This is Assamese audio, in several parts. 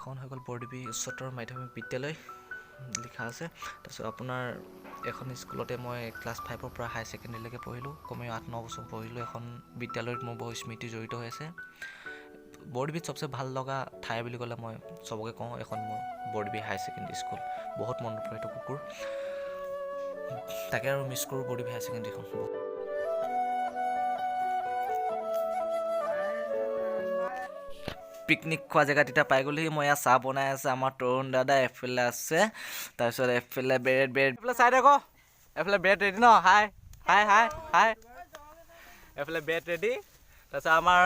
এখন হৈ গ'ল বৰদেৱী উচ্চতৰ মাধ্যমিক বিদ্যালয় লিখা আছে। তাৰপিছত আপোনাৰ এখন স্কুলতে মই ক্লাছ 5ৰ পৰা হাই ছেকেণ্ডেৰীলৈকে পঢ়িলোঁ। কমেও 8-9 বছৰ পঢ়িলোঁ। এখন বিদ্যালয়ত মোৰ বহু স্মৃতি জড়িত হৈ আছে। বৰদেৱীত চবচে ভাল লগা ঠাই বুলি ক'লে মই চবকে কওঁ এখন মোৰ বৰদেৱী হাই ছেকেণ্ডেৰী স্কুল। বহুত মনত পৰে সেইটো কুকুৰ। তাকে আৰু মিছ কৰোঁ বৰদেৱী হাই ছেকেণ্ডেৰীখন। পিকনিক খোৱা জেগাত এতিয়া পাই গ'লেহি। মই ইয়াত চাহ বনাই আছে আমাৰ তৰুণ দাদা, এফালে আছে, তাৰপিছত এফালে ব্ৰেড এফালে চাই দে ক, এফালে ব্ৰেড ৰেডি ন, হাই হাই হাই হাই, এফালে ব্ৰেড ৰেডি। তাৰপিছত আমাৰ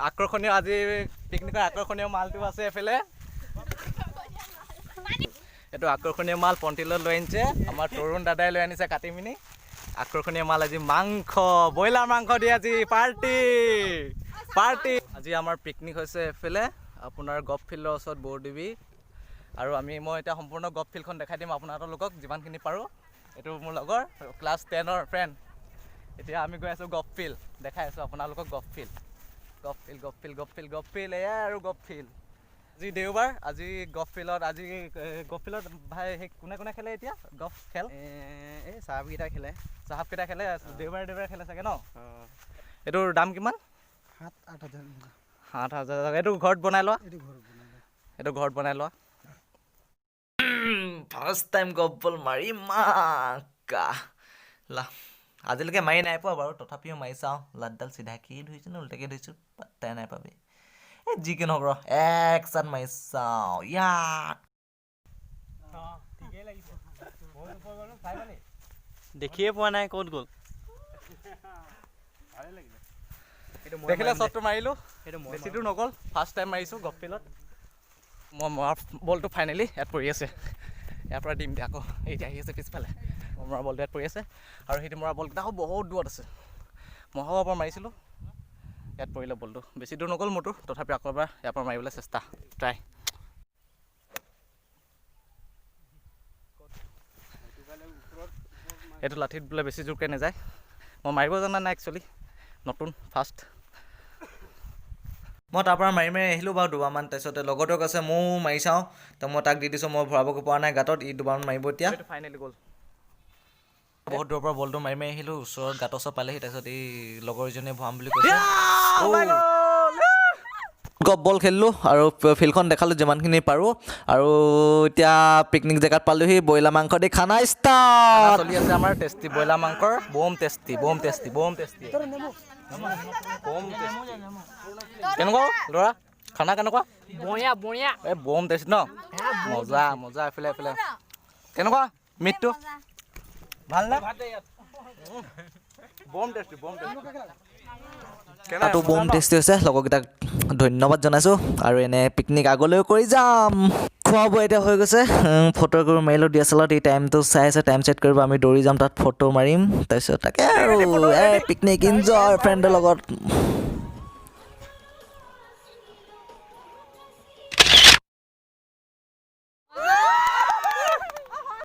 আকৰ্ষণীয় আজি পিকনিকৰ আকৰ্ষণীয় মালটো আছে এফালে, এইটো আকৰ্ষণীয় মাল পণ্টিলত লৈ আনিছে আমাৰ তৰুণ দাদাই লৈ আনিছে কাটি মিনি। আকৰ্ষণীয় মাল আজি মাংস, ব্ৰইলাৰ মাংস দি আজি পাৰ্টি। আজি আমাৰ পিকনিক হৈছে এফালে আপোনাৰ গভ ফিল্ডৰ ওচৰত বৰদেৱী। আৰু মই এতিয়া সম্পূৰ্ণ গভ ফিল্ডখন দেখাই দিম আপোনালোকক যিমানখিনি পাৰোঁ। এইটো মোৰ লগৰ ক্লাছ 10ৰ ফ্ৰেণ্ড। এতিয়া আমি গৈ আছোঁ গভ ফিল্ড, দেখাই আছোঁ আপোনালোকক গভ ফিল্ড এয়াই আৰু গভ ফিল্ড। আজি দেওবাৰ, আজি গভ ফিল্ডত ভাই সেই কোনে খেলে এতিয়া গভ খেল? এই চাহাবকেইটা খেলে দেওবাৰে খেলে চাগে ন? এইটোৰ দাম কিমান? 7,000। এইটো ঘৰত বনাই লোৱা। ফাৰ্ষ্ট টাইম গভ বল মাৰি আজিলৈকে মাৰি নাই পোৱা বাৰু, তথাপিও মাৰি চাওঁ। লাটডাল চিধাকেই ধৰিছোঁ নে উল্টাকৈ ধৰিছোঁ পাত্তাই নাই পাবি। এই যি কি নহওক এক চাট মাৰি চাওঁ ইয়াত। দেখিয়ে পোৱা নাই ক'ত গ'ল। দেখিলে শ্বটটো মাৰিলোঁ, বেছি দূৰ নগ'ল। ফাৰ্ষ্ট টাইম মাৰিছোঁ গভ ফিল্ডত। মই মৰা বলটো ফাইনেলি ইয়াত পৰি আছে। ইয়াৰ পৰা দিম দিয়া আকৌ, এতিয়া আহি আছে পিছফালে। মই মৰা বলটো ইয়াত পৰি আছে আৰু সেইটো মৰা বলকেইটা আকৌ বহুত দূৰত আছে। মহাবৰ পৰা মাৰিছিলোঁ, ইয়াত পৰিলে বলটো। বেছি দূৰ নগ'ল মোৰটো, তথাপি আকৌ এবাৰ ইয়াৰ পৰা মাৰিবলৈ চেষ্টা ট্ৰাই। এইটো লাঠিত বোলে বেছি জোৰকৈ নাযায়। মই মাৰিব জনা নাই একচুৱেলি, নতুন ফাৰ্ষ্ট। মই তাৰ পৰা মাৰি আহিলোঁ বাৰু দুবাৰমান। তাৰপিছতে লগৰটোক আছে ময়ো মাৰি চাওঁ, তো মই তাক দি দিছোঁ। মই ভৰাবগৈ পৰা নাই গাঁতত, ই দুবাৰমান মাৰিব এতিয়া। ফাইনেলি গ'ল। বহুত দূৰৰ পৰা বলটো মাৰি আহিলোঁ, ওচৰত গাঁতৰ ওচৰত পালেহি। তাৰপিছত এই লগৰজনীয়ে ভৰাম বুলি কৈছে। গভ বল খেলিলোঁ আৰু ফিল্ডখন দেখালোঁ যিমানখিনি পাৰোঁ। আৰু এতিয়া পিকনিক জেগাত পালোঁহি। ব্ৰইলাৰ মাংস দি খানা ষ্টাৰ্ট চলি আছে আমাৰ। টেষ্টি ব্ৰইলাৰ মাংসৰ বম টেষ্টি। কেনেকুৱা ল'ৰা খানা কেনেকুৱা? বঢ়িয়া এই বম টেষ্টি ন, মজা। এফালে কেনেকুৱা মিটটো ভাল নে? বম টেষ্টি তাতো বম টেষ্টি হৈছে। লগৰকেইটাক ধন্যবাদ জনাইছোঁ আৰু এনে পিকনিক আগলৈও কৰি যাম। খোৱা বোৱা এতিয়া হৈ গৈছে। ফটো কৰি মাৰিলোঁ DSLR। এই টাইমটো চাই আছে, টাইম ছেট কৰিব। আমি দৌৰি যাম তাত, ফটো মাৰিম। তাৰপিছত তাকে আৰু পিকনিক ইনজয় ফ্ৰেণ্ডৰ লগত।